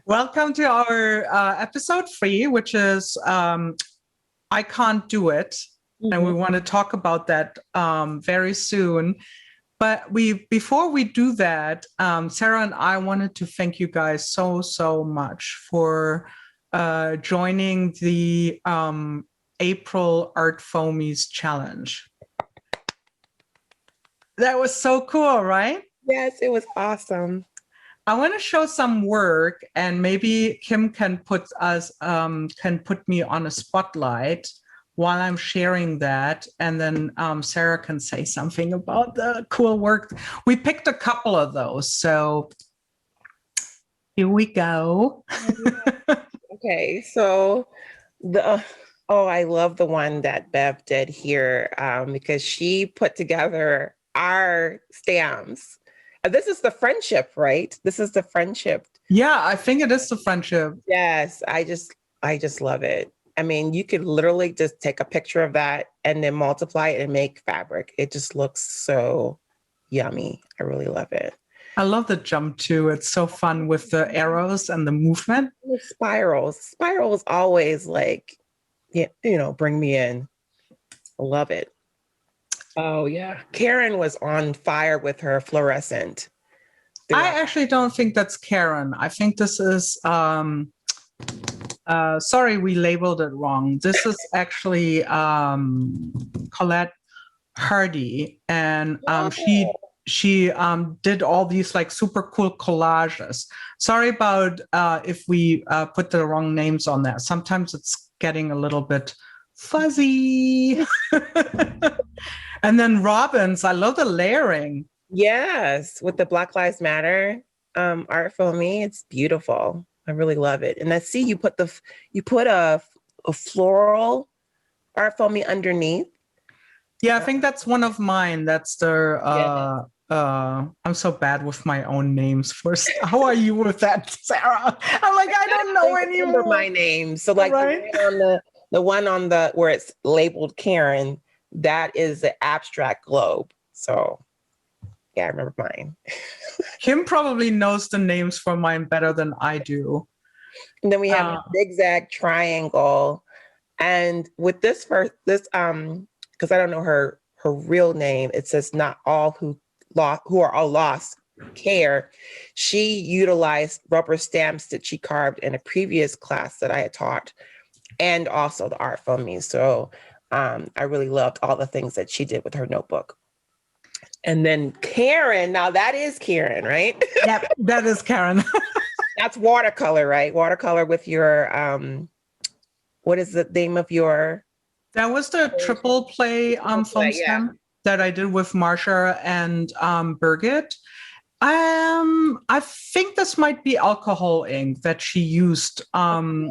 Welcome to our episode 3, which is I Can't Do It. And we want to talk about that very soon. But before we do that, Sarah and I wanted to thank you guys so much for joining the April Art Foamies Challenge. That was so cool, right? Yes, it was awesome. I want to show some work, and maybe Kim can put me on a spotlight while I'm sharing that, and then Sarah can say something about the cool work. We picked a couple of those, so here we go. Okay, so I love the one that Bev did here because she put together our stamps. This is the friendship, right? This is the friendship. Yeah, I think it is the friendship. Yes, I just love it. I mean, you could literally just take a picture of that and then multiply it and make fabric. It just looks so yummy. I really love it. I love the jump too. It's so fun with the arrows and the movement. With spirals always like, bring me in. I love it. Oh yeah. Karen was on fire with her fluorescent. I actually don't think that's Karen. I think this is, sorry, we labeled it wrong. This is actually Colette Hardy, and she did all these like super cool collages. Sorry about if we put the wrong names on there. Sometimes it's getting a little bit fuzzy. And then Robin's, I love the layering. Yes, with the Black Lives Matter art for me, it's beautiful. I really love it. And I see you put a floral art for me underneath. Yeah, I think that's one of mine. That's the I'm so bad with my own names. First, how are you with that, Sarah? I'm like, I don't know anymore. My name. So like right? the one on the where it's labeled Karen, that is the abstract globe. So yeah, I remember mine. Kim probably knows the names for mine better than I do. And then we have a zigzag triangle. And with this because I don't know her real name, it says not all who are all lost care. She utilized rubber stamps that she carved in a previous class that I had taught, and also the art from me. So I really loved all the things that she did with her notebook. And then Karen, now that is Karen, right? Yep, that is Karen. That's watercolor, right? Watercolor with your, what is the name of your? That was the triple play foam stamp that I did with Marsha and Birgit. I think this might be alcohol ink that she used on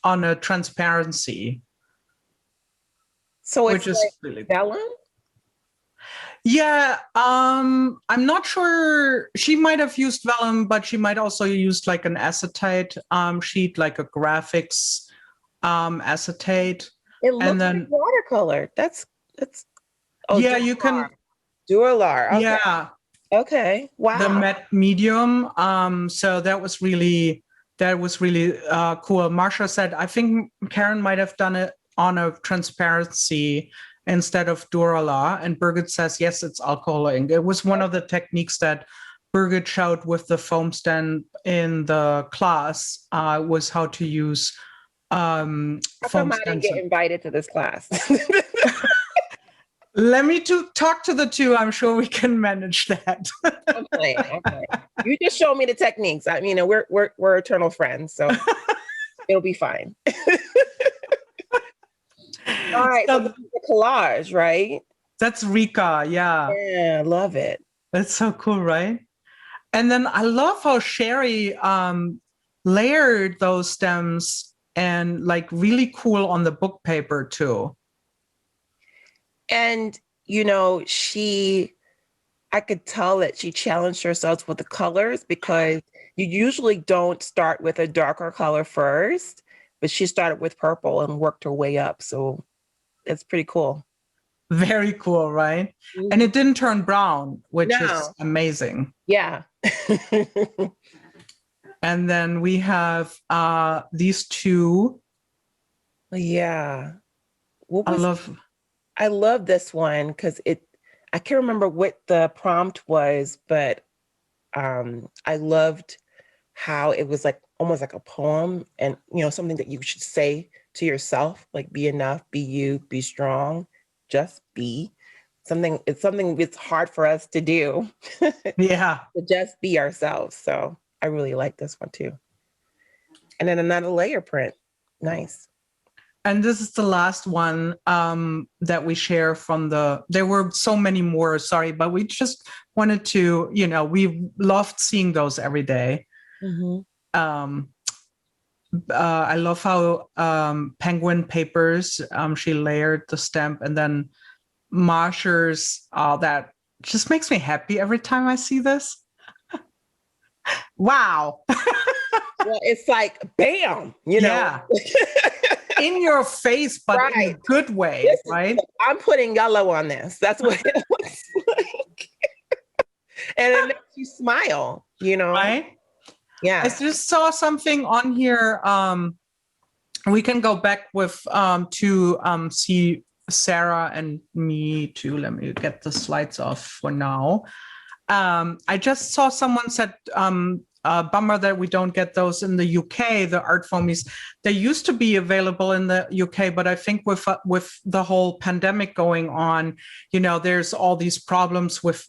a transparency. So it's which is like really vellum? Yeah, I'm not sure. She might have used vellum, but she might also use like an acetate sheet, like a graphics acetate. It looks like watercolor. That's yeah, you can Duralar. Okay. Yeah. Okay. Wow. The matte medium. So that was really cool. Marsha said, I think Karen might have done it on a transparency instead of Duralar. And Birgit says, yes, it's alcohol ink. It was one of the techniques that Birgit showed with the foam stand in the class, was how to use foam stands. I didn't get invited to this class. Let me talk to the two. I'm sure we can manage that. Okay. You just show me the techniques. I mean, we're eternal friends, so it'll be fine. All right, so the collage, right? That's Rika, yeah. Yeah, I love it. That's so cool, right? And then I love how Sherry layered those stems and like really cool on the book paper too. And, I could tell that she challenged herself with the colors because you usually don't start with a darker color first, but she started with purple and worked her way up. So it's pretty cool. Very cool, right? Mm-hmm. And it didn't turn brown, which is amazing. Yeah. And then we have these two. Yeah. I I love this one because I can't remember what the prompt was, but I loved how it was like almost like a poem and, something that you should say to yourself, like be enough, be you, be strong, just be. It's something it's hard for us to do. Yeah. To just be ourselves. So I really like this one too. And then another layer print. Nice. And this is the last one that we share from there were so many more, sorry, but we just wanted to, we loved seeing those every day. Mm-hmm. I love how Penguin Papers, she layered the stamp, and then Marsher's, that just makes me happy every time I see this. Wow. Well, it's like, bam, Yeah. In your face, but right. in a good way, right? I'm putting yellow on this. That's what it looks like. And it makes you smile, Right? Yeah. I just saw something on here. We can go back with to see Sarah and me too. Let me get the slides off for now. I just saw someone said, bummer that we don't get those in the UK, the art foamies. They used to be available in the UK, but I think with the whole pandemic going on, there's all these problems with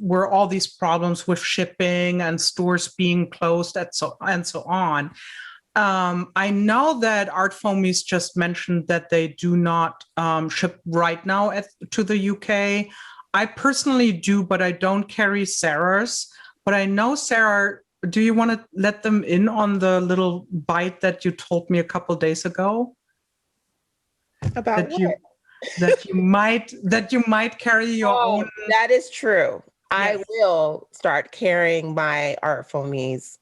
shipping and stores being closed and so on. I know that Art Foamies just mentioned that they do not ship right now to the UK. I personally do, but I don't carry Sarah's. But I know, Sarah, do you want to let them in on the little bite that you told me a couple days ago? About what? That you might carry your own. That is true. Yes. I will start carrying my Art Foamies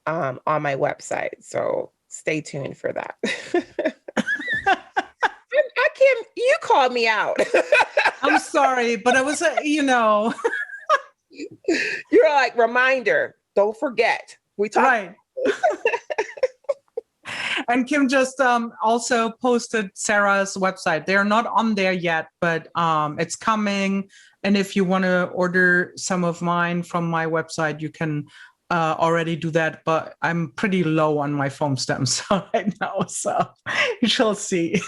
on my website. So stay tuned for that. I can't, you called me out. I'm sorry, but it was You're like, reminder, don't forget. We talked. Right. And Kim just also posted Sarah's website. They're not on there yet, but it's coming. And if you want to order some of mine from my website, you can already do that. But I'm pretty low on my foam stamps right now, so you shall see.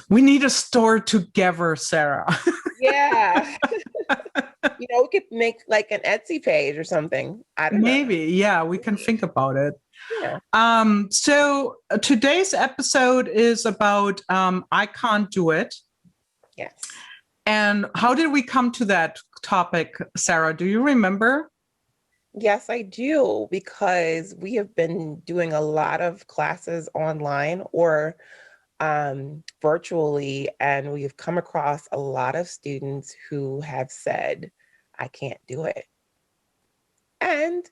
We need a store together, Sarah. Yeah. We could make like an Etsy page or something. I don't know. Maybe, yeah, we can think about it. Yeah. So today's episode is about I Can't Do It. Yes. And how did we come to that topic, Sarah? Do you remember? Yes, I do, because we have been doing a lot of classes online or virtually, and we've come across a lot of students who have said, I can't do it. And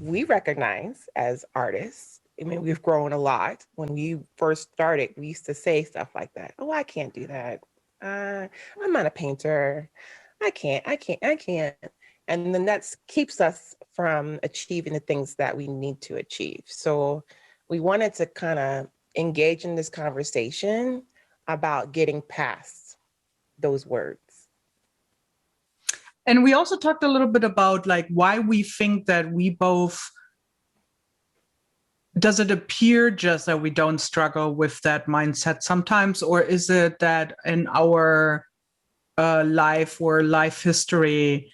we recognize as artists, we've grown a lot. When we first started, we used to say stuff like that. Oh, I can't do that. I'm not a painter. I can't. And then that keeps us from achieving the things that we need to achieve. So we wanted to kind of engage in this conversation about getting past those words. And we also talked a little bit about like why we think that we both, does it appear just that we don't struggle with that mindset sometimes, or is it that in our life or life history,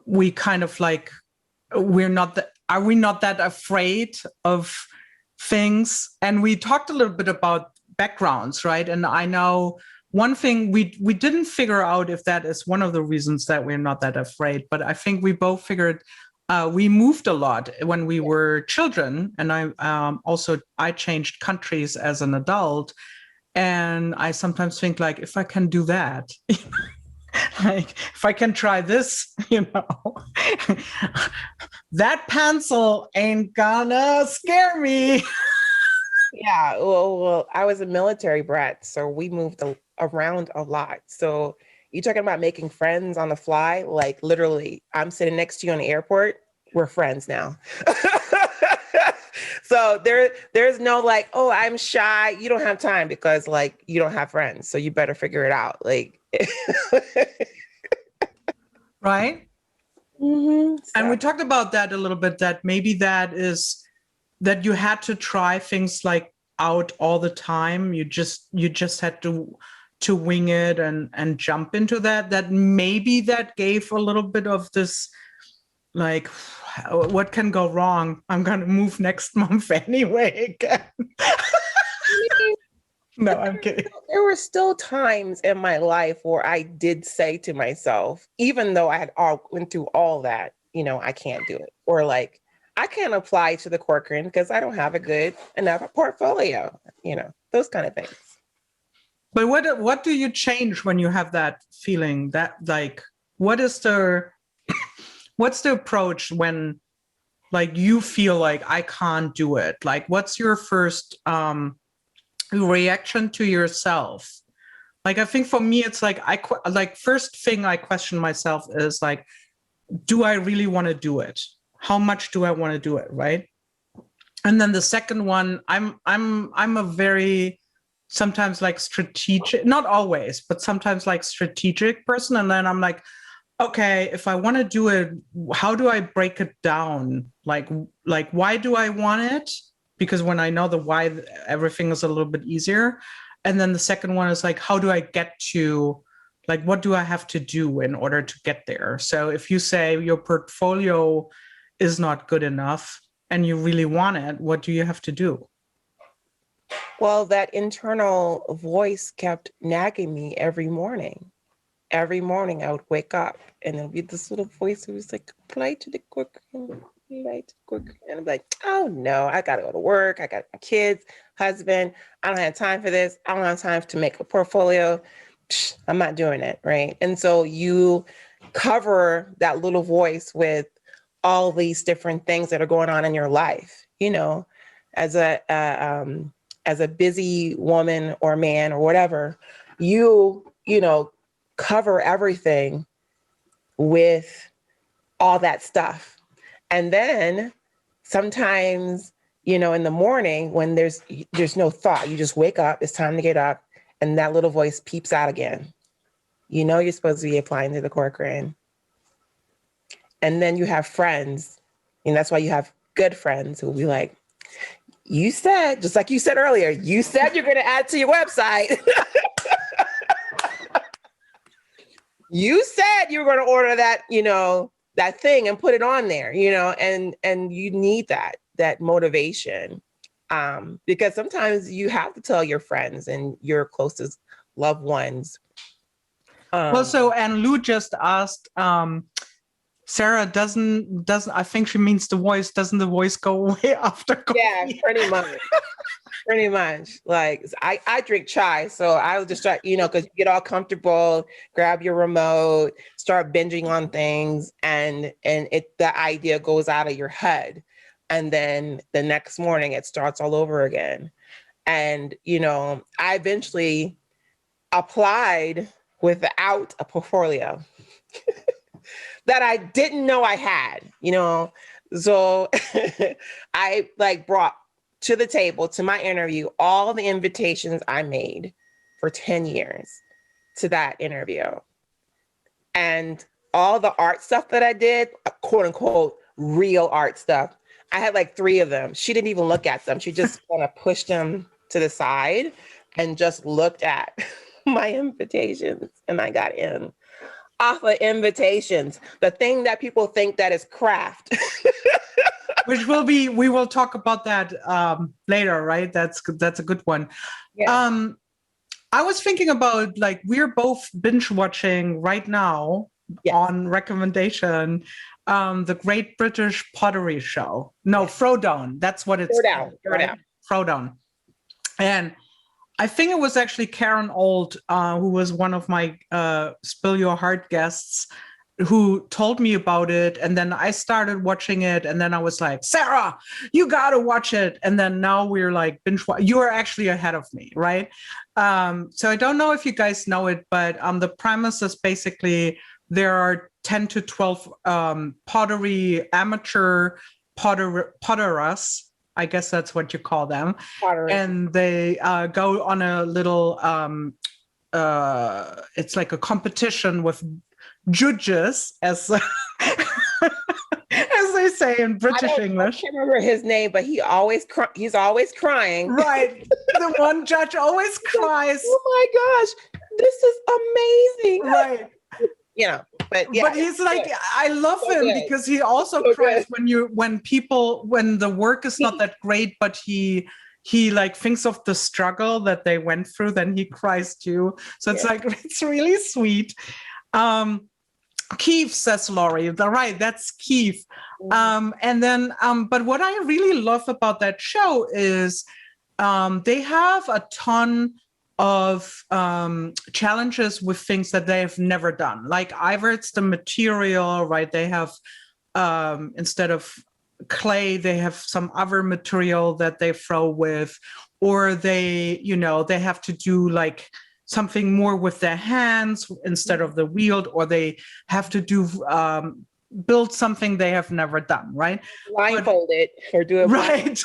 we kind of like, are we not that afraid of things? And we talked a little bit about backgrounds, right? And I know one thing we didn't figure out if that is one of the reasons that we're not that afraid, but I think we both figured we moved a lot when we were children, and I changed countries as an adult, and I sometimes think like, if I can do that, like if I can try this, that pencil ain't gonna scare me. Yeah, well, I was a military brat, so we moved around a lot. So you're talking about making friends on the fly, like literally, I'm sitting next to you on the airport, we're friends now. So there's no like, oh, I'm shy. You don't have time because like you don't have friends. So you better figure it out. Like, right. mm-hmm. And we talked about that a little bit, that maybe that is that you had to try things like out all the time. You just had to wing it and jump into that maybe that gave a little bit of this, like, what can go wrong? I'm going to move next month anyway again. No, I'm kidding. There were still times in my life where I did say to myself, even though I had went through all that, you know, I can't do it. Or like, I can't apply to the Corcoran because I don't have a good enough portfolio, you know, those kind of things. But what do you change when you have that feeling? That like, what's the approach when like you feel like I can't do it? Like, what's your first reaction to yourself? Like, I think for me, it's like first thing I question myself is like, do I really want to do it? How much do I want to do it? Right. And then the second one, I'm a very sometimes like strategic, not always, but sometimes like strategic person. And then I'm like, okay, if I want to do it, how do I break it down? Like why do I want it? Because when I know the why, everything is a little bit easier. And then the second one is like, how do I get to, like, what do I have to do in order to get there? So if you say your portfolio is not good enough and you really want it, what do you have to do? Well, that internal voice kept nagging me every morning. Every morning I would wake up and there'd be this little voice who was like, apply to the Corcoran, apply to the Corcoran. And I'm like, oh no, I gotta go to work. I got my kids, husband. I don't have time for this. I don't have time to make a portfolio. I'm not doing it, right? And so you cover that little voice with all these different things that are going on in your life, you know, as a busy woman or man or whatever, you know, cover everything with all that stuff. And then sometimes, you know, in the morning when there's no thought, you just wake up, it's time to get up, and that little voice peeps out again. You know, you're supposed to be applying to the Corcoran. And then you have friends, and that's why you have good friends who will be like, you said, just like you said earlier, you said you're going to add to your website. You said you were going to order that, you know, that thing and put it on there, you know, and you need that motivation. Because sometimes you have to tell your friends and your closest loved ones. Well, so, and Lou just asked, Sarah, doesn't, I think she means the voice, doesn't the voice go away after coffee? Yeah, pretty much. Pretty much. Like I drink chai, so I was just try, you know, because you get all comfortable, grab your remote, start binging on things, and the idea goes out of your head. And then the next morning it starts all over again. And, you know, I eventually applied without a portfolio that I didn't know I had, you know. So I like brought to the table, to my interview, all the invitations I made for 10 years to that interview. And all the art stuff that I did, quote unquote, real art stuff, I had like 3 of them. She didn't even look at them. She just kind of pushed them to the side and just looked at my invitations, and I got in off of invitations, the thing that people think that is craft. Which we will talk about that later, right? That's a good one. Yeah. I was thinking about, like, we're both binge watching right now, yes, on recommendation, the Great British Pottery Show. No, yes. Throwdown. That's what it's called. Throwdown. And I think it was actually Karen Old, who was one of my Spill Your Heart guests, who told me about it. And then I started watching it. And then I was like, Sarah, you got to watch it. And then now we're like, you are actually ahead of me, right? So I don't know if you guys know it, but the premise is basically there are 10 to 12 pottery amateur potterers. I guess that's what you call them. Pottery. And they go on a little, it's like a competition with judges, as as they say in British English. I can't remember his name, but he's always crying. Right. The one judge always cries. Oh my gosh, this is amazing. Right. You know, but yeah. But he's like, I love him because he also cries when the work is not that great, but he like thinks of the struggle that they went through, then he cries too. So it's like, it's really sweet. Keith, says Laurie. Right, that's Keith. And then, but what I really love about that show is they have a ton of challenges with things that they have never done. Like either it's the material, right? They have, instead of clay, they have some other material that they throw with, or they have to do like something more with their hands instead of the wheel, or they have to do build something they have never done, right? Blindfold it or do it right.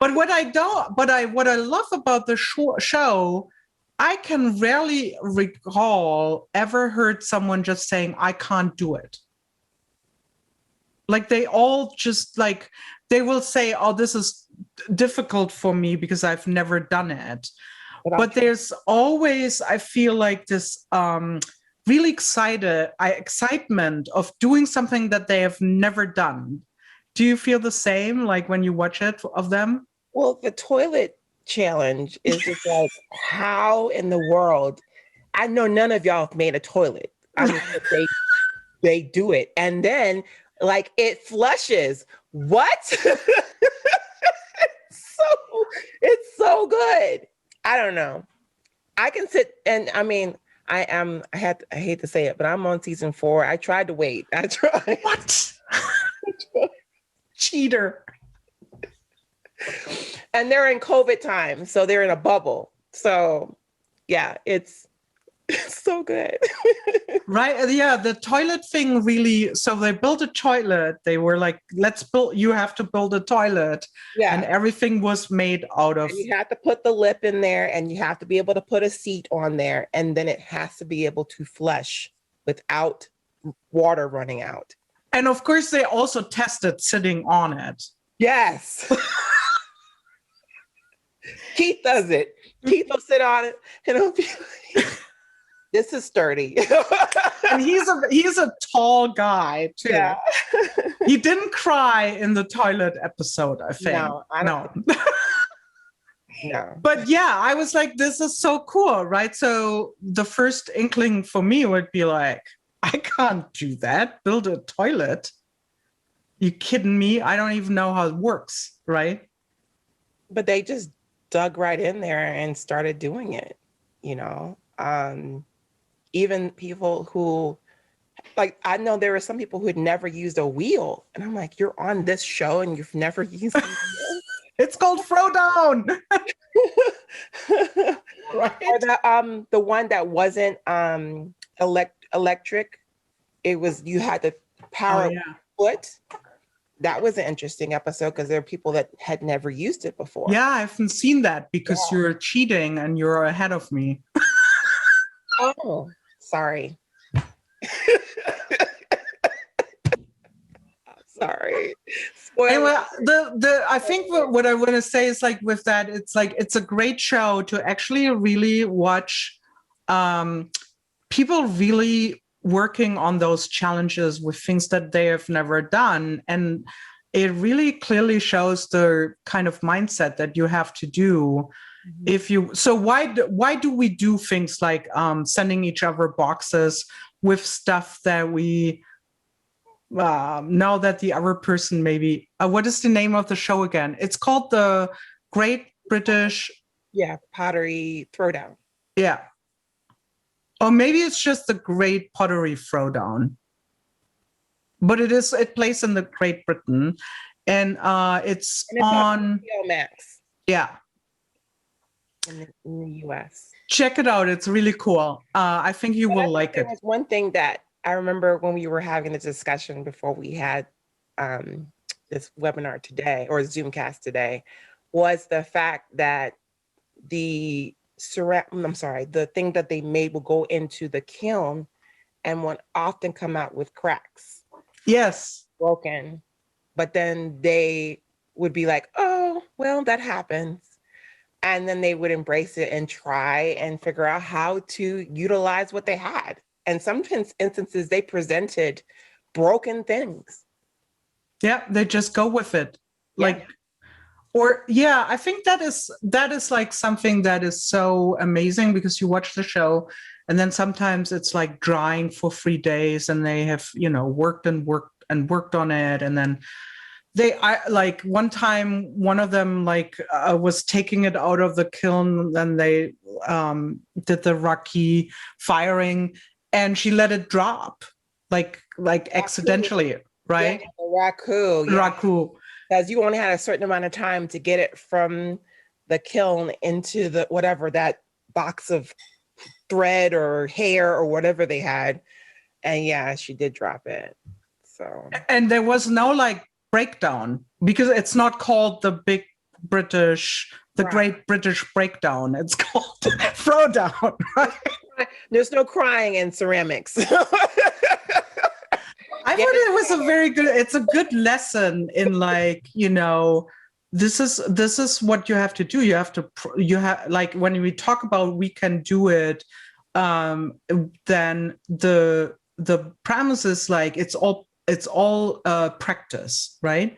But what I love about the show, I can rarely recall ever heard someone just saying, I can't do it. Like they all just like, they will say, oh, this is difficult for me because I've never done it. But there's always, I feel like this really excitement of doing something that they have never done. Do you feel the same, like when you watch it of them? Well, the toilet challenge is just like, how in the world? I know none of y'all have made a toilet. I mean, they do it, and then like it flushes. What? It's so good. I don't know. I can sit and I mean, I hate to say it, but I'm on season 4. I tried to wait. I tried. What? Cheater. And they're in COVID time, so they're in a bubble. So yeah, it's so good. Right. Yeah. The toilet thing really, so they built a toilet. They were like, you have to build a toilet. Yeah. And everything was made out of. And you have to put the lip in there, and you have to be able to put a seat on there. And then it has to be able to flush without water running out. And of course, they also tested sitting on it. Yes. Keith does it. Keith will sit on it and he'll be like, this is sturdy. And he's a tall guy too. Yeah. He didn't cry in the toilet episode, I think. No, I don't. No. But yeah, I was like, this is so cool, right? So the first inkling for me would be like, I can't do that. Build a toilet. You kidding me? I don't even know how it works, right? But they just dug right in there and started doing it, you know? Even people who, like, I know there were some people who had never used a wheel. And I'm like, you're on this show and you've never used a wheel? It's called Throwdown. Right? Or the one that wasn't electric. It was, you had to power foot. That was an interesting episode because there are people that had never used it before. Yeah, I haven't seen that because you're cheating and you're ahead of me. Oh, sorry. Sorry. Anyway, I think what I want to say is like with that, it's like it's a great show to actually really watch people really working on those challenges with things that they have never done. And it really clearly shows the kind of mindset that you have to do. So why do we do things like sending each other boxes with stuff that we know that the other person maybe, what is the name of the show again? It's called the Great British Pottery Throwdown. Yeah. Or maybe it's just the Great Pottery Throwdown. But it plays in the Great Britain. And it's on Max. Yeah. In the US. Check it out. It's really cool. I think you will like it. There was one thing that I remember when we were having the discussion before we had this webinar today, or Zoomcast today, was the fact that the thing that they made will go into the kiln and would often come out with cracks. Yes. Broken. But then they would be like, oh, well, that happens. And then they would embrace it and try and figure out how to utilize what they had. And some instances they presented broken things. Yeah, they just go with it. Yeah. Like, or yeah, I think that is like something that is so amazing, because you watch the show and then sometimes it's like drying for 3 days and they have, you know, worked on it. And then like one time, one of them was taking it out of the kiln, then they did the Rocky firing and she let it drop like accidentally, right? Yeah, the raku. Yeah. Raku. Because you only had a certain amount of time to get it from the kiln into the whatever, that box of thread or hair or whatever they had. And yeah, she did drop it. So, and there was no like breakdown, because it's not called the Great British Breakdown. It's called throwdown, right? There's no crying in ceramics. I thought it was it's a good lesson in, like, you know, this is what you have to do. You have like, when we talk about we can do it, then the premise is like, it's all practice, right?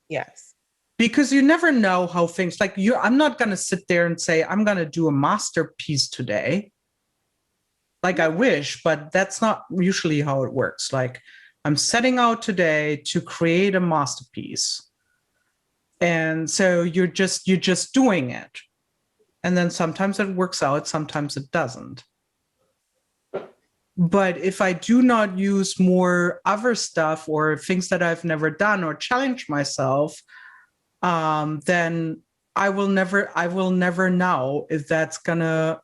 Yes. Because you never know how things, like, I'm not going to sit there and say, I'm going to do a masterpiece today. Like, I wish, but that's not usually how it works. Like, I'm setting out today to create a masterpiece. And so you're just doing it. And then sometimes it works out, sometimes it doesn't. But if I do not use more other stuff or things that I've never done or challenge myself, then I will never know if that's gonna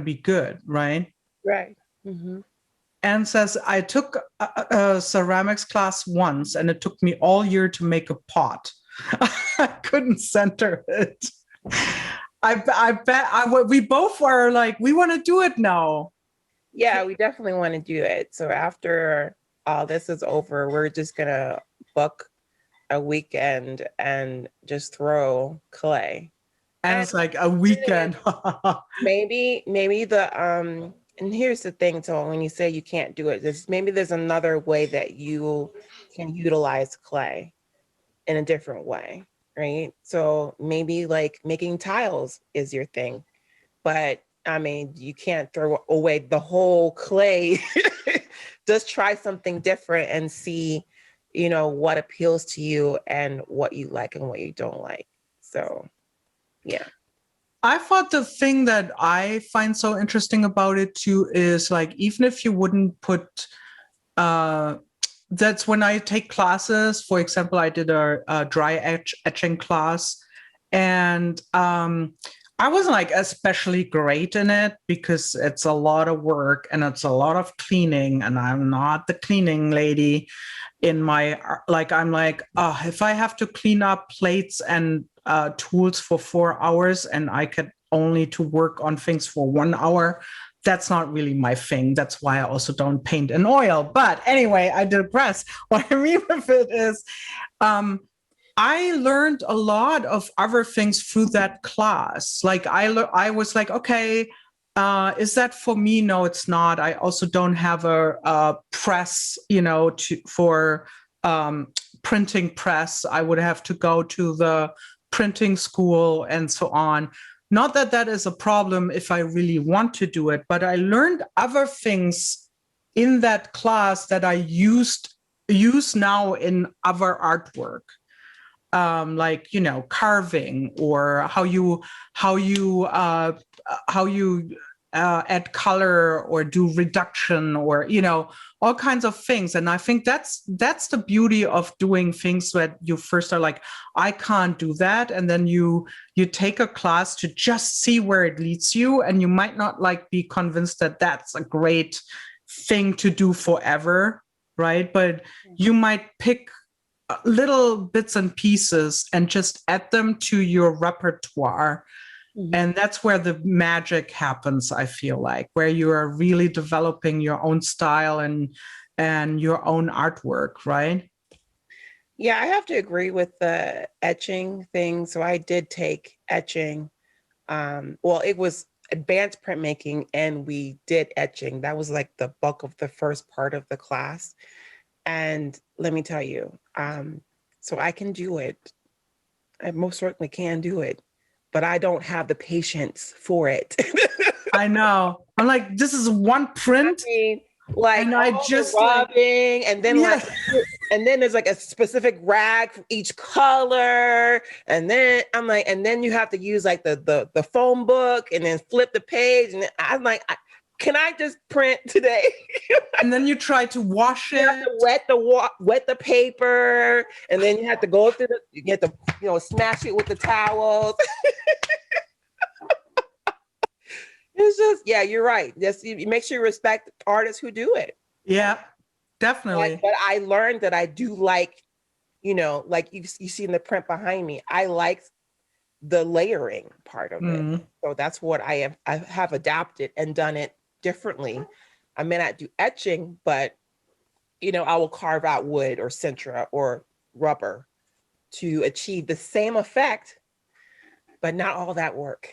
be good, right? Right. Mm-hmm. Anne says, I took a ceramics class once and it took me all year to make a pot. I couldn't center it. I bet we both were like, we want to do it now. Yeah, we definitely want to do it. So after all this is over, we're just going to book a weekend and just throw clay. And it's like a weekend. maybe and here's the thing, so when you say you can't do it, there's another way that you can utilize clay in a different way, right? So maybe like making tiles is your thing, but I mean, you can't throw away the whole clay. Just try something different and see, you know, what appeals to you and what you like and what you don't like. So, yeah. I thought the thing that I find so interesting about it too is, like, even if you wouldn't put, that's when I take classes. For example, I did a dry etching class, and I wasn't like especially great in it because it's a lot of work and it's a lot of cleaning, and I'm not the cleaning lady in my, like, I'm like, if I have to clean up plates and tools for 4 hours and I could only to work on things for 1 hour, that's not really my thing. That's why I also don't paint in oil. But anyway, I digress. What I mean with it is, I learned a lot of other things through that class. Like I was like, okay, is that for me? No, it's not. I also don't have a press, you know, for printing press. I would have to go to the printing school and so on. Not that that is a problem if I really want to do it, but I learned other things in that class that I use now in other artwork. Like, you know, carving, or how you add color or do reduction, or, you know, all kinds of things. And I think that's the beauty of doing things that you first are like, I can't do that, and then you take a class to just see where it leads you, and you might not like be convinced that that's a great thing to do forever, right? But you might pick little bits and pieces and just add them to your repertoire. And that's where the magic happens, I feel like, where you are really developing your own style and your own artwork, right? Yeah, I have to agree with the etching thing. So I did take etching. Well, it was advanced printmaking and we did etching. That was like the bulk of the first part of the class. And let me tell you, so I can do it. I most certainly can do it, but I don't have the patience for it. I know. I'm like, this is one print. I mean, like and I just rubbing, and then yeah. and then there's like a specific rag for each color, and then I'm like, and then you have to use like the phone book, and then flip the page, and then I'm like, can I just print today? And then you try to wash it. You have to wet the paper, and then you have to go through you have to smash it with the towels. It's just, yeah, you're right. Just it makes you respect artists who do it. Yeah, definitely. But I learned that I do like, like you see in the print behind me, I like the layering part of it. So that's what I have adapted and done it differently. I may not do etching, but I will carve out wood or sintra or rubber to achieve the same effect, but not all that work.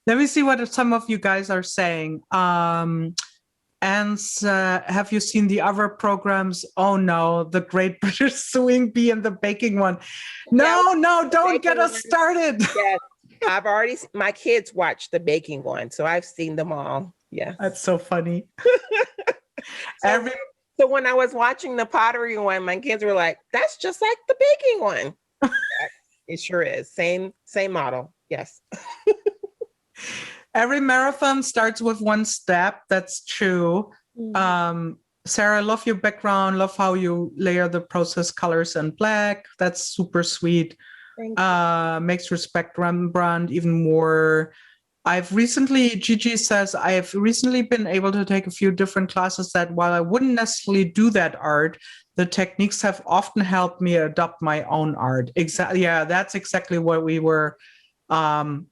Let me see what some of you guys are saying. And have you seen the other programs? Oh no, the Great British Sewing Bee and the baking one. No, don't get us started. Yes, my kids watch the baking one, so I've seen them all. Yeah, that's so funny. So when I was watching the pottery one, my kids were like, "That's just like the baking one." It sure is. Same model. Yes. Every marathon starts with one step. That's true. Sarah, I love your background. Love how you layer the process colors in black. That's super sweet. Makes respect Rembrandt even more. Gigi says, I have recently been able to take a few different classes that while I wouldn't necessarily do that art, the techniques have often helped me adopt my own art. Exactly. Yeah, that's exactly what we were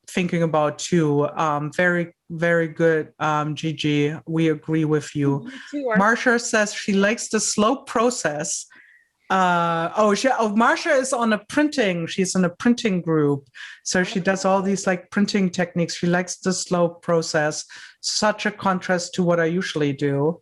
thinking about too. Very, very good, Gigi. We agree with you. Marsha says she likes the slow process. Marsha is on a printing. She's in a printing group, so she does all these like printing techniques. She likes the slow process. Such a contrast to what I usually do.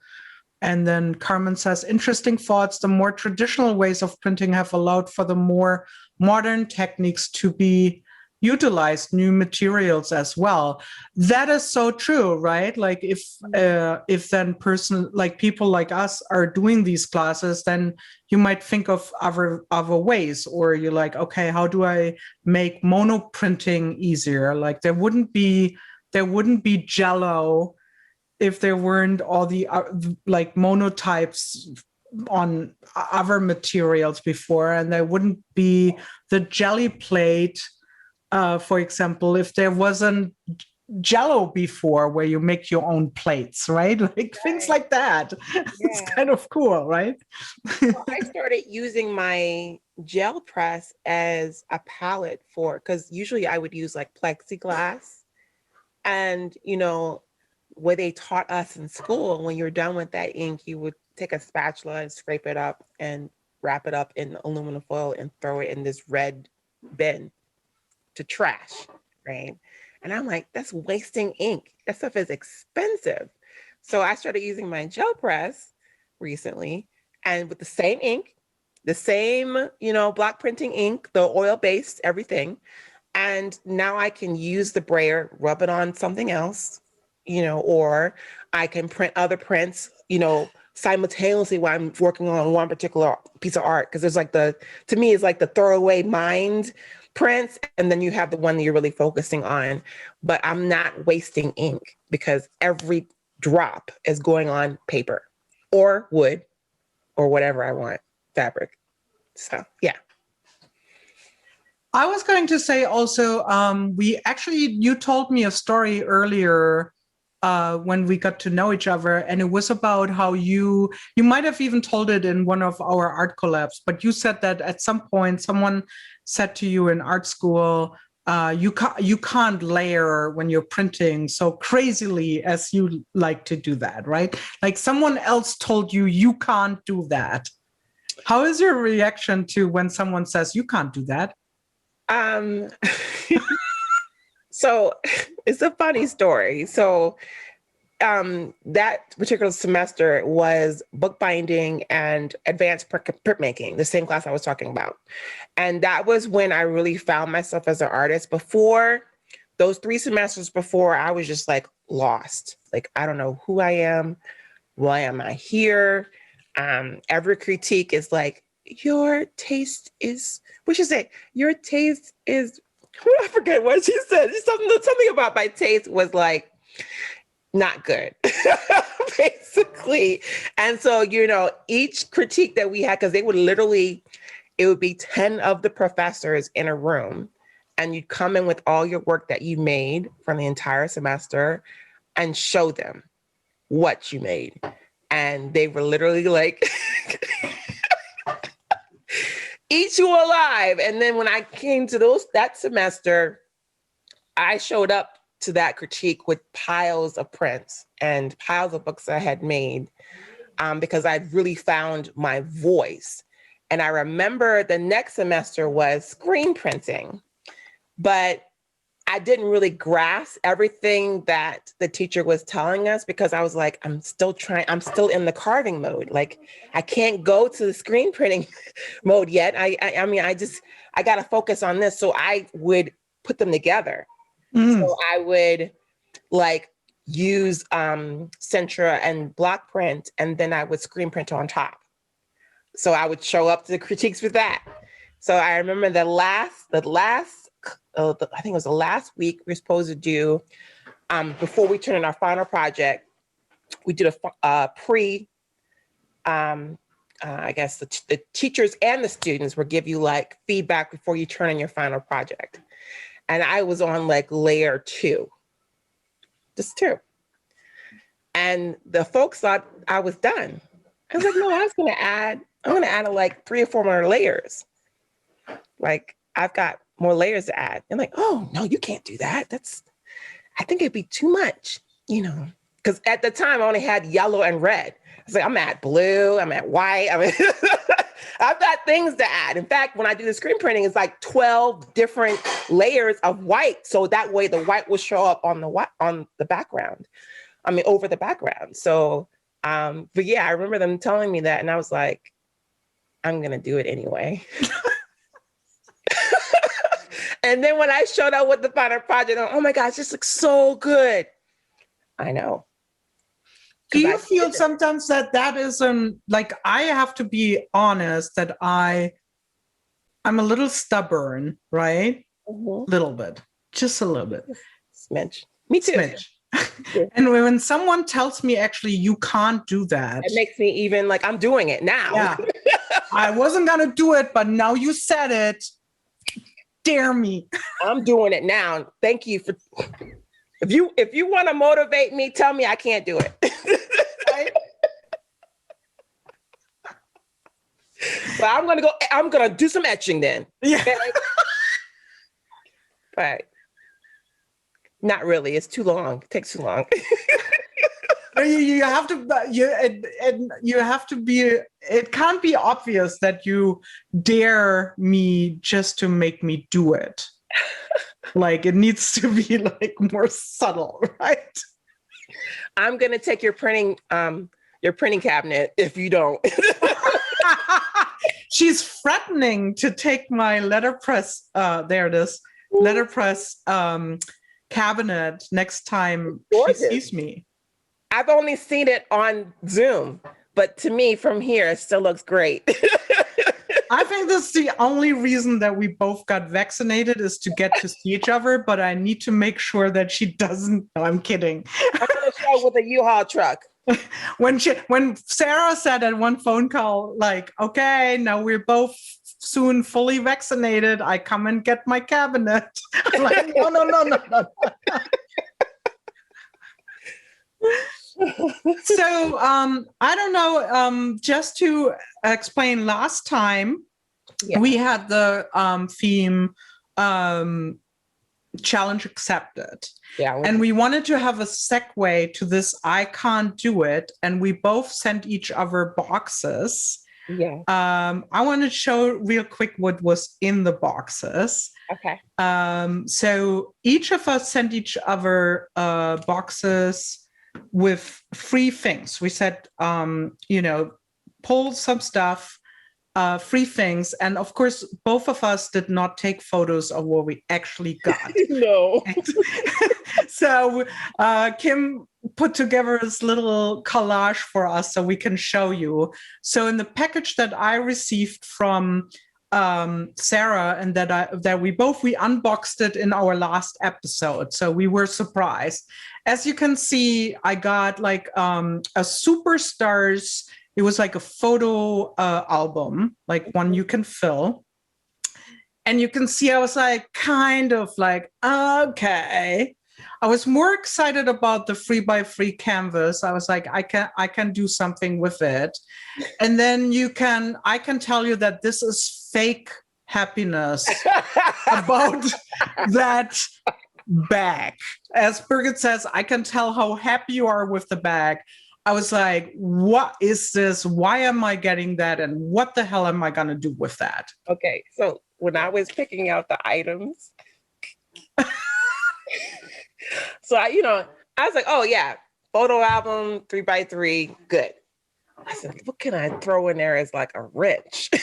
And then Carmen says, interesting thoughts. The more traditional ways of printing have allowed for the more modern techniques to be utilized, new materials as well. That is so true, right? Like if then people like us are doing these classes, then you might think of other ways, or you're like, okay, how do I make mono printing easier? Like there wouldn't be Jello if there weren't all the like monotypes on other materials before, and there wouldn't be the jelly plate, for example, if there wasn't Jello before, where you make your own plates, right? Like things like that. Yeah. It's kind of cool, right? Well, I started using my gel press as a palette because usually I would use like plexiglass, and where they taught us in school, when you're done with that ink, you would take a spatula and scrape it up and wrap it up in aluminum foil and throw it in this red bin to trash, right? And I'm like, that's wasting ink. That stuff is expensive. So I started using my gel press recently, and with the same ink, the same, block printing ink, the oil-based, everything. And now I can use the brayer, rub it on something else, or I can print other prints, simultaneously while I'm working on one particular piece of art. Because there's like to me, it's like the throwaway mind prints, and then you have the one that you're really focusing on. But I'm not wasting ink because every drop is going on paper or wood or whatever I want, fabric. So, yeah. I was going to say also, you told me a story earlier when we got to know each other, and it was about how you might have even told it in one of our art collabs, but you said that at some point someone said to you in art school, you can't layer when you're printing so crazily as you like to do that, right? Like someone else told you you can't do that. How is your reaction to when someone says you can't do that? So it's a funny story. So that particular semester was bookbinding and advanced printmaking, the same class I was talking about. And that was when I really found myself as an artist. Before those 3 semesters before, I was just like lost. Like, I don't know who I am. Why am I here? Every critique is like, your taste is, what she say? Your taste is, I forget what she said. Something about my taste was like, not good, basically. And so, each critique that we had, because they would literally, it would be 10 of the professors in a room, and you'd come in with all your work that you made from the entire semester and show them what you made. And they were literally like, eat you alive. And then when I came to that semester, I showed up to that critique with piles of prints and piles of books I had made, because I'd really found my voice. And I remember the next semester was screen printing, but I didn't really grasp everything that the teacher was telling us, because I was like, I'm still in the carving mode. Like, I can't go to the screen printing mode yet. I mean, I got to focus on this. So I would put them together. So I would like use Centra and block print, and then I would screen print on top. So I would show up to the critiques with that. So I remember I think it was the last week we were supposed to do, before we turned in our final project, we did a pre, I guess the teachers and the students would give you like feedback before you turn in your final project. And I was on like layer 2, just 2. And the folks thought I was done. I was like, no, I'm going to add like 3 or 4 more layers. Like, I've got more layers to add. And like, oh, no, you can't do that. I think it'd be too much, because at the time I only had yellow and red. I was like, I'm at blue, I'm at white. I mean, I've got things to add. In fact, when I do the screen printing, it's like 12 different layers of white. So that way the white will show up on the background. I mean, over the background. So, but yeah, I remember them telling me that, and I was like, I'm going to do it anyway. And then when I showed up with the final project, oh my gosh, this looks so good. I know. Do you feel sometimes that isn't, like, I have to be honest that I'm a little stubborn, right? Mm-hmm. Little bit, just a little bit. Smidge. Me too. Smidge. Yeah. And when someone tells me actually you can't do that, it makes me even like, I'm doing it now. Yeah. I wasn't gonna do it, but now you said it. Dare me. I'm doing it now. Thank you for. If you want to motivate me, tell me I can't do it. Right? But I'm gonna do some etching then. Yeah. Okay? But not really. It's too long. It takes too long. You have to. You have to be. It can't be obvious that you dare me just to make me do it. Like, it needs to be like more subtle, right? I'm gonna take your printing cabinet if you don't. She's threatening to take my letterpress. There it is. Letterpress cabinet next time she sees me. I've only seen it on Zoom, but to me from here, it still looks great. I think that's the only reason that we both got vaccinated is to get to see each other, but I need to make sure that she doesn't. No, I'm kidding. I'm going to show with a U-Haul truck. When Sarah said at one phone call, like, okay, now we're both soon fully vaccinated, I come and get my cabinet. I'm like, no. So I don't know. Just to explain, last time we had the theme challenge accepted. Yeah. And we wanted to have a segue to this I can't do it. And we both sent each other boxes. Yeah. I want to show real quick what was in the boxes. Okay. So each of us sent each other boxes with 3 things. We said, pull some stuff, 3 things. And of course, both of us did not take photos of what we actually got. No. So Kim put together this little collage for us so we can show you. So in the package that I received from Sarah and that we unboxed it in our last episode. So we were surprised. As you can see, I got like a Superstars. It was like a photo album, like one you can fill. And you can see I was like, kind of like, okay. I was more excited about the 3x3 canvas. I was like, I can do something with it. And then I can tell you that this is fake happiness about that bag. As Birgit says, I can tell how happy you are with the bag. I was like, what is this? Why am I getting that? And what the hell am I going to do with that? Okay. So when I was picking out the items, so I was like, oh yeah, photo album, 3x3, good. I said, what can I throw in there as like a wrench? And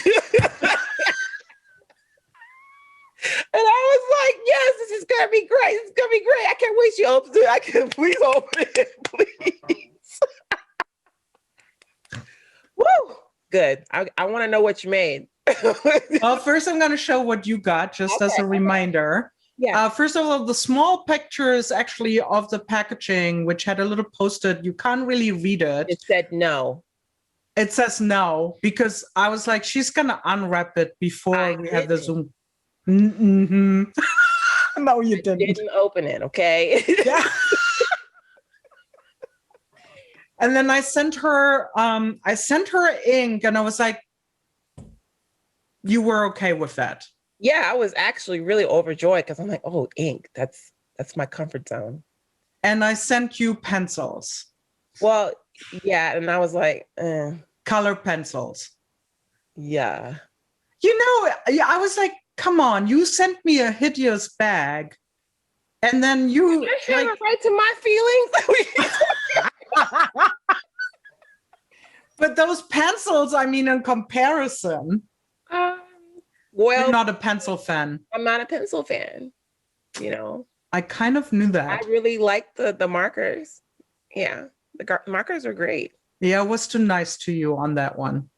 I was like, yes, this is gonna be great. This is gonna be great. I can't wait. She opens it. I can please open it, please. Woo! Good. I want to know what you made. Well, first I'm going to show what you got, just as a reminder. Yeah. First of all, the small picture is actually of the packaging, which had a little post-it. You can't really read it. It said no. It says no, because I was like, she's going to unwrap it before we have the Zoom. Mm-hmm. No, you didn't. Didn't open it, okay? Yeah. And then I sent her ink, and I was like, you were okay with that? Yeah, I was actually really overjoyed because I'm like, oh, ink, that's my comfort zone. And I sent you pencils. Well, yeah, and I was like, color pencils. Yeah. I was like, come on, you sent me a hideous bag. And then you like right to my feelings. But those pencils, I mean, in comparison, well, you're not a pencil fan. I'm not a pencil fan. I kind of knew that. I really like the markers. Yeah, the markers are great. Yeah, I was too nice to you on that one.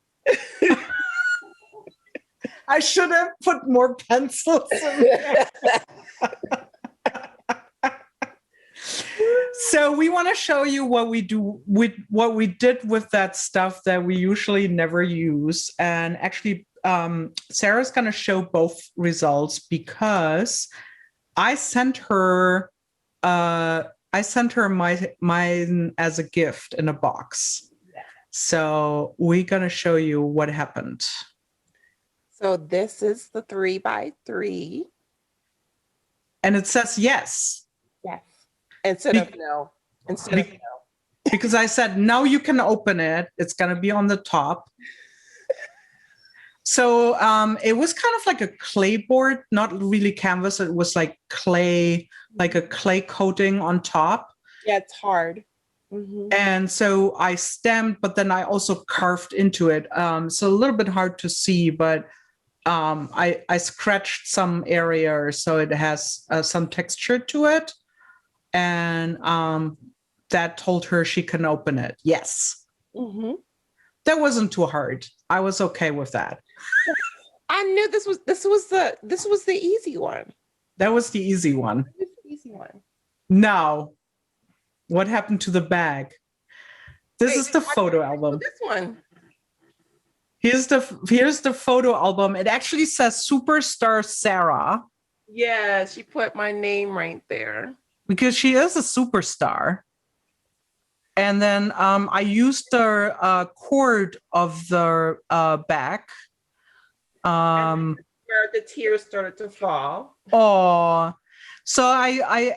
I should have put more pencils in there. So we want to show you what we do with what we did with that stuff that we usually never use. And actually, Sarah's going to show both results because I sent her mine as a gift in a box. So we're going to show you what happened. So this is the 3x3. And it says yes. Yes. Instead of no. Because I said, now you can open it. It's going to be on the top. So it was kind of like a clay board, not really canvas. It was like clay, like a clay coating on top. Yeah, it's hard. Mm-hmm. And so I stamped, but then I also carved into it. So a little bit hard to see, but I scratched some area so it has some texture to it. And that told her she can open it. Yes. Mm-hmm. That wasn't too hard. I was okay with that. I knew this was the easy one. That was the easy one. This is the easy one. Now, what happened to the bag? This is the photo album. This one. Here's the photo album. It actually says Superstar Sarah. Yeah, she put my name right there. Because she is a superstar. And then I used the cord of the bag. Where the tears started to fall. Oh, so I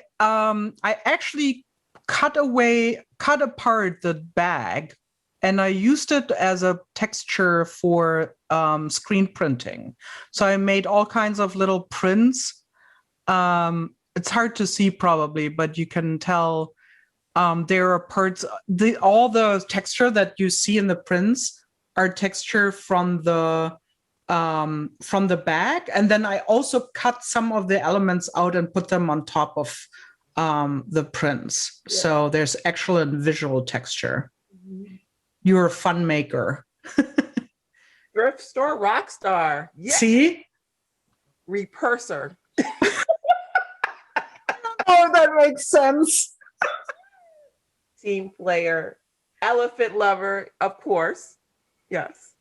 actually cut apart the bag, and I used it as a texture for screen printing. So I made all kinds of little prints. It's hard to see probably, but you can tell there are parts. All the texture that you see in the prints are texture from the bag, and then I also cut some of the elements out and put them on top of the prints. Yeah. So there's actual and visual texture. Mm-hmm. You're a fun maker. Thrift store rock star. Yes. See? Repurser. Oh, that makes sense. Team player. Elephant lover, of course. Yes.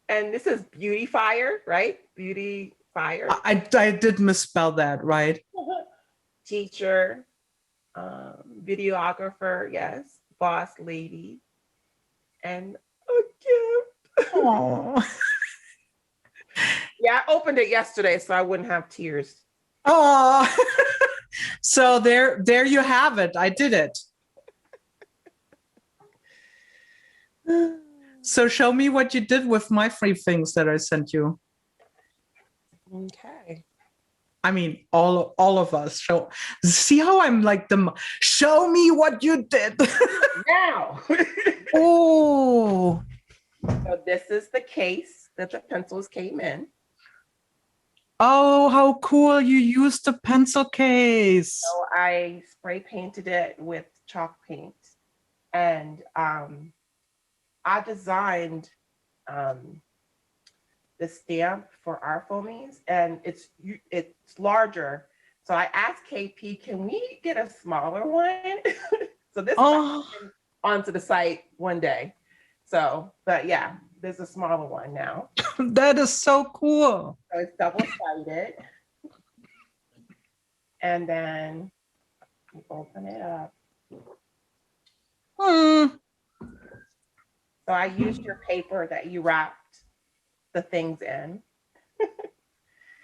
And this is Beautifier, right? Beautifier. I did misspell that, right? Teacher, videographer, yes. Boss lady, and a gift. Oh. Yeah, I opened it yesterday, so I wouldn't have tears. Oh, so there you have it. I did it. So show me what you did with my free things that I sent you. Okay. I mean, all of us. See how I'm like show me what you did. Now. Oh. So this is the case that the pencils came in. Oh, how cool. You used the pencil case. So I spray painted it with chalk paint. And I designed the stamp for our foamies, and it's larger. So I asked KP, can we get a smaller one? So this is onto the site one day. So, but yeah, there's a smaller one now. That is so cool. So it's double-sided. And then you open it up. So I used your paper that you wrapped the things in.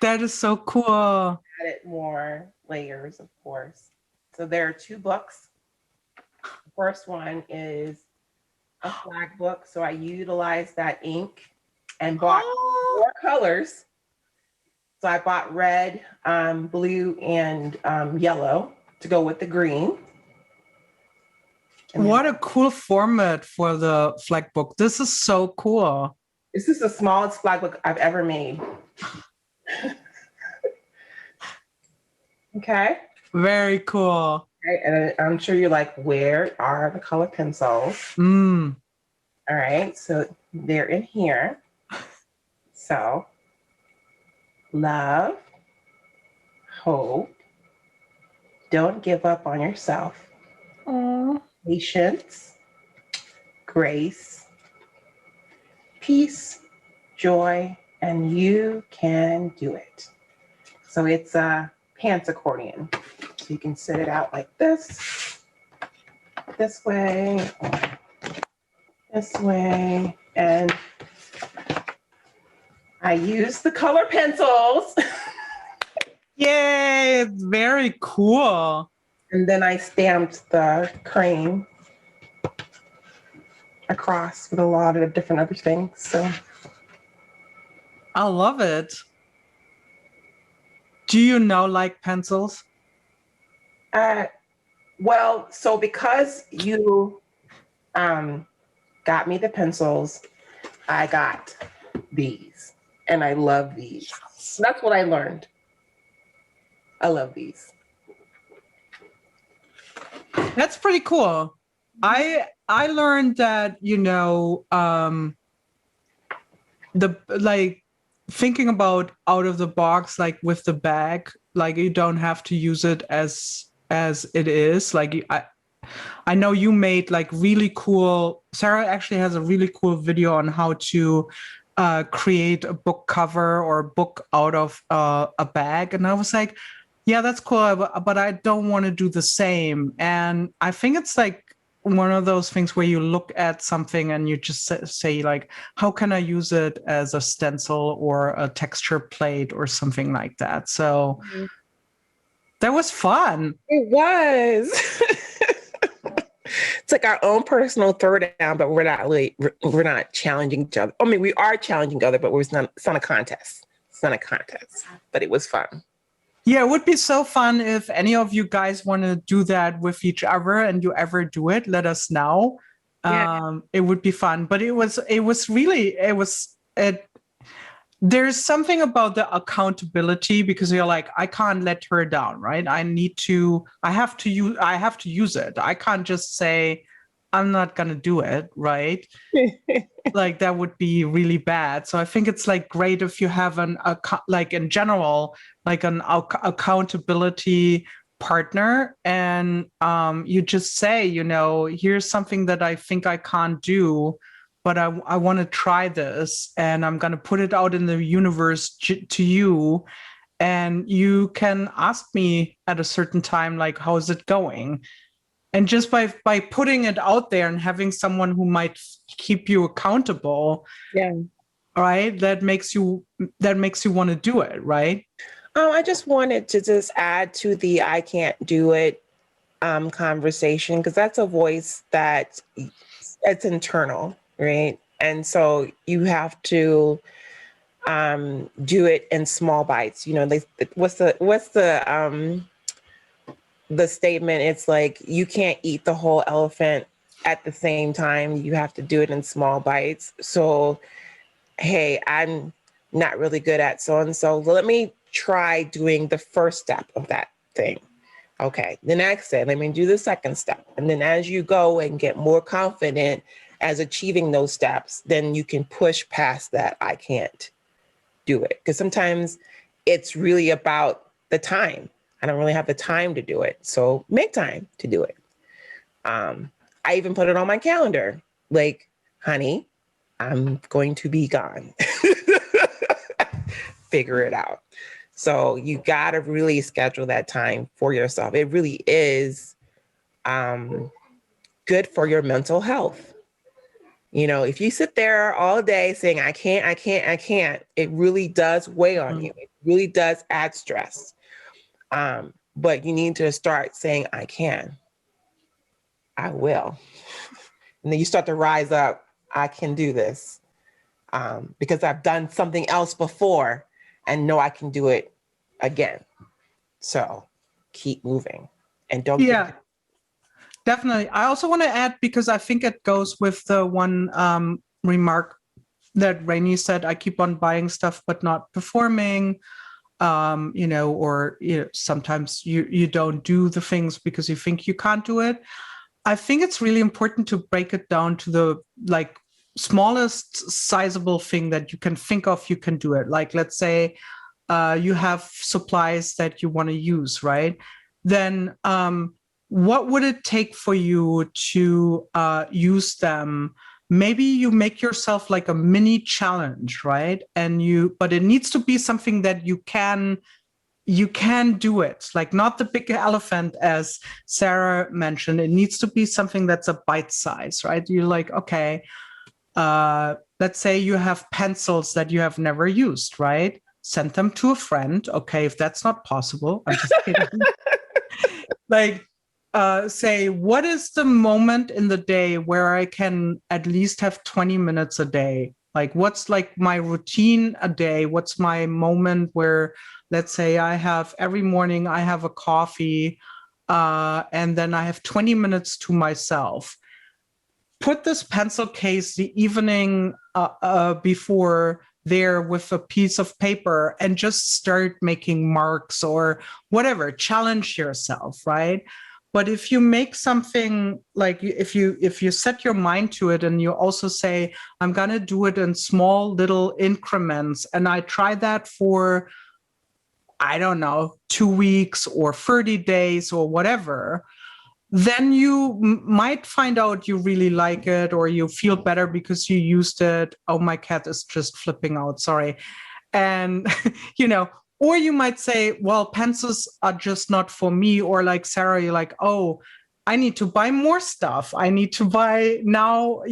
That is so cool. Added more layers, of course. So there are 2 books. The first one is a flag book. So I utilized that ink and bought 4 colors. So I bought red, blue, and yellow to go with the green. What a cool format for the flag book. This is so cool. This is the smallest flag book I've ever made. Okay. Very cool. Okay, and I'm sure you're like, where are the color pencils? All right, so they're in here. So, love, hope, don't give up on yourself. Aww. Patience, grace, peace, joy, and you can do it. So it's a pants accordion. So you can set it out like this way, or this way, and I use the color pencils. Yay, it's very cool. And then I stamped the cream across with a lot of different other things. So I love it. Do you like pencils? Well, so because you got me the pencils, I got these, and I love these. That's what I learned. I love these. That's pretty cool. I learned that, thinking about out of the box, like with the bag, like you don't have to use it as it is. Like I know you made like really cool. Sarah actually has a really cool video on how to create a book cover or a book out of a bag, and I was like, Yeah, that's cool, but I don't want to do the same. And I think it's like one of those things where you look at something and you just say like, how can I use it as a stencil or a texture plate or something like that? So that was fun. It was. It's like our own personal throwdown, but we're not challenging each other. I mean, we are challenging each other, but it's not a contest. It's not a contest, but it was fun. Yeah, it would be so fun if any of you guys want to do that with each other and you ever do it, let us know. Yeah. It would be fun. But it there's something about the accountability because you're like, I can't let her down, right? I have to use it. I can't just say, I'm not gonna do it, right? Like that would be really bad. So I think it's like great if you have like in general, like an accountability partner, and you just say, here's something that I think I can't do, but I want to try this, and I'm gonna put it out in the universe to you, and you can ask me at a certain time, like, how's it going? And just by putting it out there and having someone who might keep you accountable, Yeah. right, that makes you want to do it, right? I just wanted to just add to the I can't do it conversation, because that's a voice that it's internal, right? And so you have to do it in small bites. What's the statement? It's like you can't eat the whole elephant at the same time. You have to do it in small bites. So, hey, I'm not really good at so-and-so. Let me try doing the first step of that thing. Okay, the next step, let me do the second step. And then as you go and get more confident as achieving those steps, then you can push past that I can't do it. Because sometimes it's really about the time. I don't really have the time to do it. So make time to do it. I even put it on my calendar. Like, honey, I'm going to be gone. Figure it out. So you got to really schedule that time for yourself. It really is good for your mental health. If you sit there all day saying, I can't, it really does weigh on you. It really does add stress. But you need to start saying, I can, I will. And then you start to rise up. I can do this because I've done something else before and know I can do it again. So keep moving and don't. Yeah, definitely. I also want to add, because I think it goes with the one remark that Rainey said, I keep on buying stuff, but not performing. Or sometimes you don't do the things because you think you can't do it. I think it's really important to break it down to the like smallest sizable thing that you can think of. You can do it. Like, let's say you have supplies that you want to use, right? Then what would it take for you to use them? Maybe you make yourself like a mini challenge, right? But it needs to be something that you can do it, like not the big elephant, as Sarah mentioned. It needs to be something that's a bite size, right? You're like, okay, let's say you have pencils that you have never used, right? Send them to a friend. Okay, if that's not possible, I'm just kidding. Like, say, what is the moment in the day where I can at least have 20 minutes a day? Like, what's like my routine a day? What's my moment where, let's say, every morning I have a coffee, and then I have 20 minutes to myself. Put this pencil case the evening before there with a piece of paper and just start making marks or whatever. Challenge yourself, right? But if you make something, like if you set your mind to it and you also say, I'm going to do it in small little increments, and I try that for, I don't know, 2 weeks or 30 days or whatever, then you might find out you really like it, or you feel better because you used it. Oh, my cat is just flipping out. Sorry. And, or you might say, well, pencils are just not for me. Or like Sarah, you're like, oh, I need to buy more stuff. I need to buy now,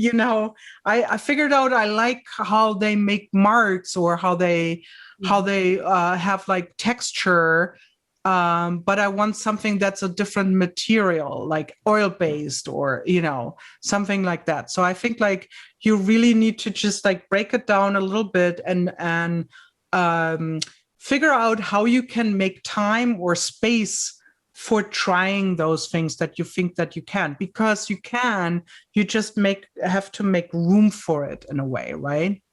I figured out I like how they make marks, or how they have like texture. But I want something that's a different material, like oil-based, or, something like that. So I think like you really need to just like break it down a little bit and figure out how you can make time or space for trying those things that you think that you can, because you just have to make room for it in a way, right?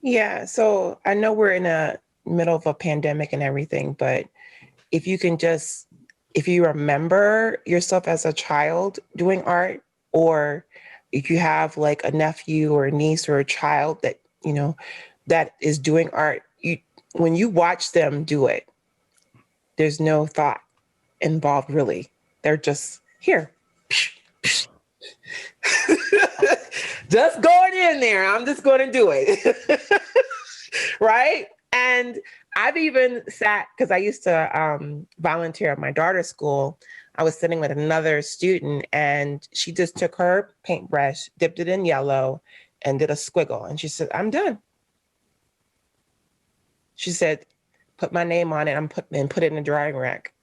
Yeah. So I know we're in a middle of a pandemic and everything, but if you remember yourself as a child doing art, or if you have like a nephew or a niece or a child that, that is doing art, when you watch them do it, there's no thought involved really. They're just here. Just going in there. I'm just going to do it. Right? And I've even sat, because I used to volunteer at my daughter's school. I was sitting with another student, and she just took her paintbrush, dipped it in yellow, and did a squiggle. And she said, I'm done. She said, put my name on it and put it in the drying rack.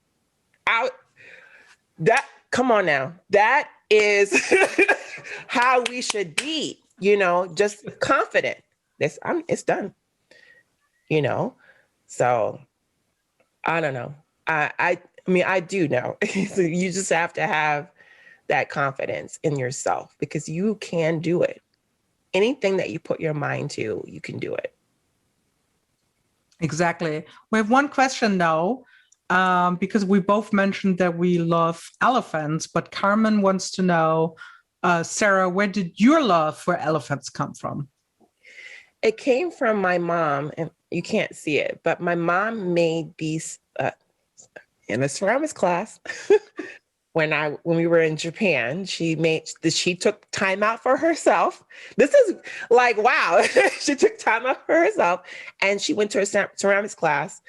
Come on now. That is how we should be, just confident. It's done, So I don't know. I mean, I do know. So you just have to have that confidence in yourself, because you can do it. Anything that you put your mind to, you can do it. Exactly. We have one question now, because we both mentioned that we love elephants, but Carmen wants to know, Sarah, where did your love for elephants come from? It came from my mom, and you can't see it, but my mom made these in a ceramics class. When we were in Japan, she took time out for herself. This is like, wow. She took time out for herself, and she went to a ceramics class,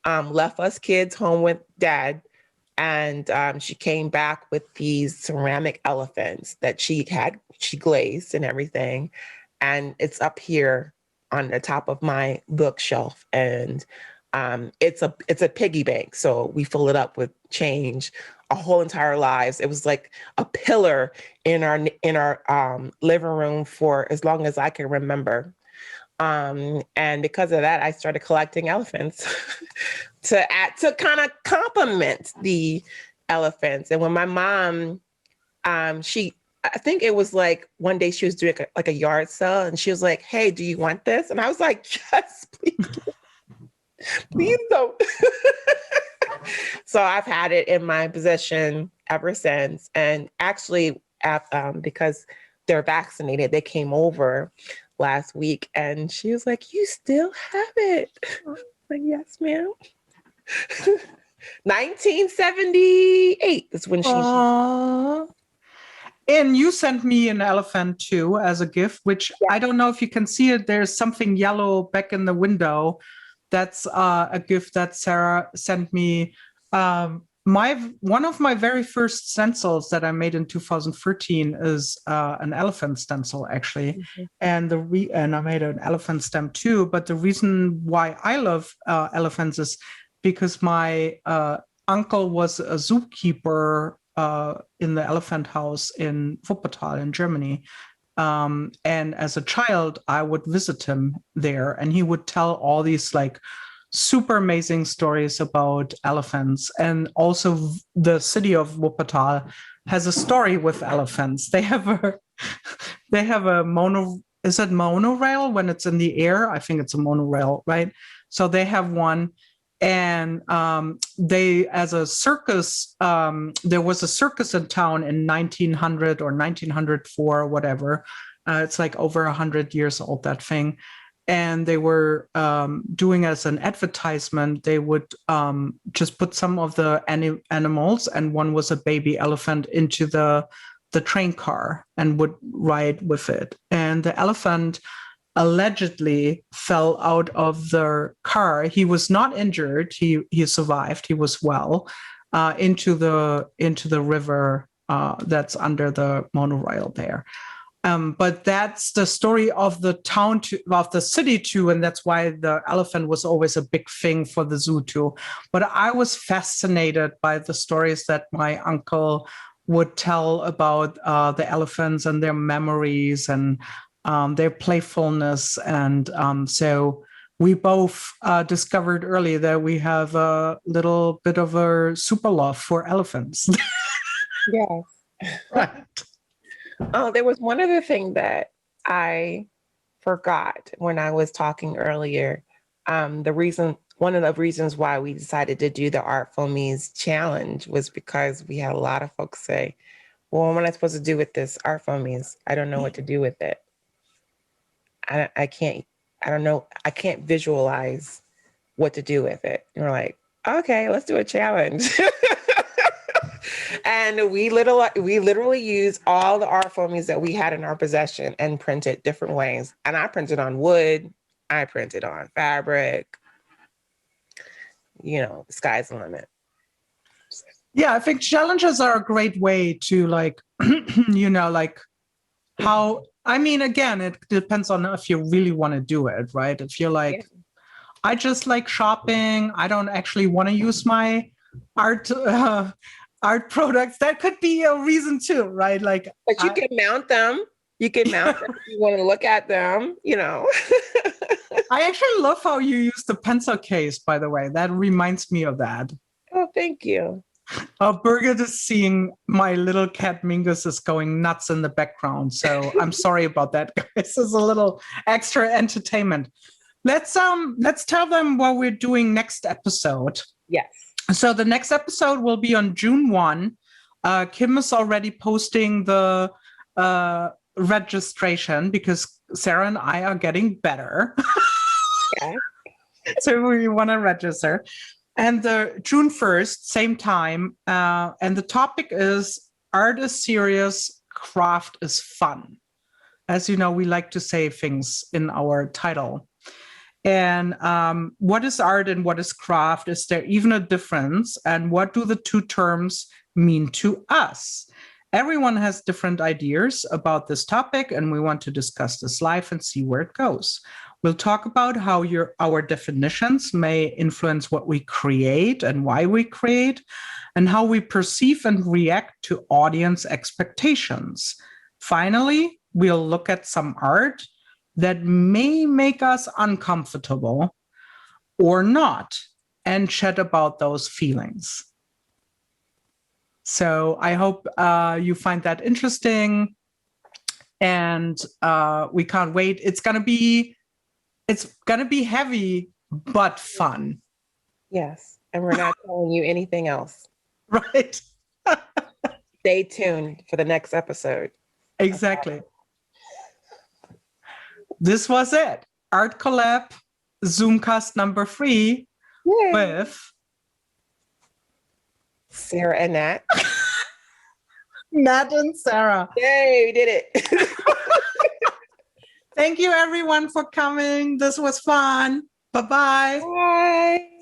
left us kids home with dad. And she came back with these ceramic elephants that she glazed and everything. And it's up here on the top of my bookshelf. And it's a piggy bank. So we fill it up with change our whole entire lives. It was like a pillar in our living room for as long as I can remember. And because of that, I started collecting elephants to kind of complement the elephants. And when my mom, I think it was like one day she was doing like a yard sale, and she was like, hey, do you want this? And I was like, yes, please. Please don't. So I've had it in my possession ever since. And actually, because they're vaccinated, they came over last week, and she was like, you still have it? I was like, yes, ma'am. 1978 is when she. Aww. And you sent me an elephant too as a gift, which I don't know if you can see it. There's something yellow back in the window. That's a gift that Sarah sent me. One of my very first stencils that I made in 2013 is an elephant stencil, actually. Mm-hmm. And I made an elephant stem too. But the reason why I love elephants is because my uncle was a zookeeper in the elephant house in Wuppertal in Germany. And as a child, I would visit him there, and he would tell all these like super amazing stories about elephants. And also the city of Wuppertal has a story with elephants. They have a is it monorail when it's in the air? I think it's a monorail, right? So they have one. And they, as a circus, there was a circus in town in 1900 or 1904 or whatever. It's like over 100 years old, that thing. And they were doing as an advertisement, they would just put some of the animals, and one was a baby elephant, into the train car and would ride with it. And the elephant allegedly fell out of the car. He was not injured. He survived. He was well, into the river that's under the monorail there. But that's the story of the town of the city too, and that's why the elephant was always a big thing for the zoo too. But I was fascinated by the stories that my uncle would tell about the elephants and their memories and their playfulness, and so we both discovered early that we have a little bit of a super love for elephants. Yes. Right. Oh, there was one other thing that I forgot when I was talking earlier. One of the reasons why we decided to do the Art Foamies challenge was because we had a lot of folks say, well, what am I supposed to do with this Art Foamies? I don't know what to do with it. I don't know. I can't visualize what to do with it. And we're like, okay, let's do a challenge. And we literally used all the art foamies that we had in our possession and printed different ways. And I printed on wood. I printed on fabric. The sky's the limit. Yeah, I think challenges are a great way to how, I mean, again, it depends on if you really want to do it, right? If you're like, yeah, I just like shopping, I don't actually want to use my art products, that could be a reason too, right? Like, but you can mount them. You can mount them if you want to look at them, I actually love how you use the pencil case, by the way. That reminds me of that. Oh, thank you. Birgit is seeing my little cat Mingus is going nuts in the background. So I'm sorry about that, guys. This is a little extra entertainment. Let's tell them what we're doing next episode. Yes. So the next episode will be on June 1. Kim is already posting the registration because Sarah and I are getting better. Yeah. So we want to register. And the June 1st, same time. And the topic is art is serious, craft is fun. As you know, we like to say things in our title. And what is art and what is craft? Is there even a difference? And what do the two terms mean to us? Everyone has different ideas about this topic, and we want to discuss this live and see where it goes. We'll talk about how our definitions may influence what we create and why we create, and how we perceive and react to audience expectations. Finally, we'll look at some art that may make us uncomfortable or not, and chat about those feelings. So I hope you find that interesting, and we can't wait. It's gonna be heavy but fun. Yes, and we're not telling you anything else. Right. Stay tuned for the next episode. Exactly. This was it. ArtCollab ZoomCast number 3. Yay. With Sarah and Nat. Nat and Sarah. Yay, we did it. Thank you everyone for coming. This was fun. Bye-bye. Bye.